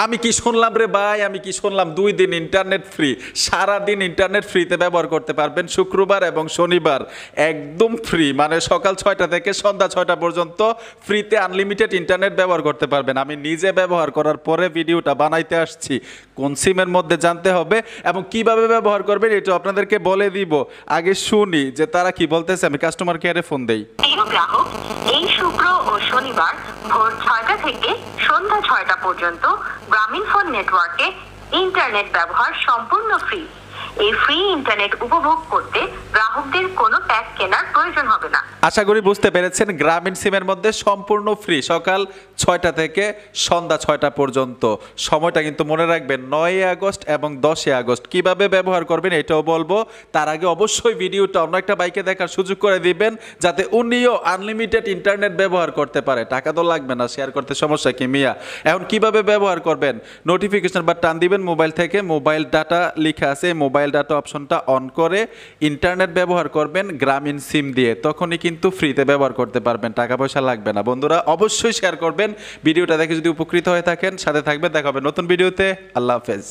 আমি কি শুনলাম রে ভাই, আমি কি শুনলাম 2 দিন ইন্টারনেট ফ্রি। সারা দিন ইন্টারনেট ফ্রিতে ব্যবহার করতে পারবেন, শুক্রবার এবং শনিবার একদম ফ্রি, মানে সকাল 6টা থেকে সন্ধ্যা 6টা পর্যন্ত ফ্রিতে আনলিমিটেড ইন্টারনেট ব্যবহার করতে পারবেন। আমি নিজে ব্যবহার করার পরে ভিডিওটা বানাইতে আসছি। কোন সিমের মধ্যে জানতে হবে এবং কিভাবে ব্যবহার করবেন এটা আপনাদেরকে বলে দিব। আগে শুনি যে তারা কি বলতেছে, আমি কাস্টমার কেয়ারে ফোন দেই। গ্রাহক এই শুক্র ও শনিবার ভোর 6টা থেকে সন্ধ্যা 6টা পর্যন্ত গ্রামীণফোন নেটওয়ার্কে ইন্টারনেট ব্যবহার সম্পূর্ণ ফ্রি। এই ফ্রি ইন্টারনেট উপভোগ করতে গ্রাহকদের কোনো প্যাক কেনার প্রয়োজন হবে না। আশা করি বুঝতে পেরেছেন, গ্রামীণ সিমের মধ্যে সম্পূর্ণ ফ্রি, সকাল 6টা থেকে সন্ধ্যা 6টা পর্যন্ত। সময়টা কিন্তু মনে রাখবেন 9 আগস্ট এবং 10 আগস্ট। কিভাবে ব্যবহার করবেন এটাও বলবো। তার আগে অবশ্যই ভিডিওটা অন্য একটা বাইকে দেখার সুযোগ করে দিবেন, যাতে উনিও আনলিমিটেড ইন্টারনেট ব্যবহার করতে পারে। টাকা তো লাগবে না, শেয়ার করতে সমস্যা কি মিয়া। এখন কিভাবে ব্যবহার করবেন, নোটিফিকেশন বা টান দিবেন মোবাইল থেকে, মোবাইল ডাটা লেখা আছে, মোবাইল ডাটা অপশনটা অন করে ইন্টারনেট ব্যবহার করবেন গ্রামীণ সিম দিয়ে। তখনই কিন্তু ফ্রিতে ব্যবহার করতে পারবেন, টাকা পয়সা লাগবে না। বন্ধুরা অবশ্যই শেয়ার করবেন ভিডিওটা দেখে, যদি উপকৃত হয়ে থাকেন সাথে থাকবেন। দেখা হবে নতুন ভিডিওতে। আল্লাহ হাফেজ।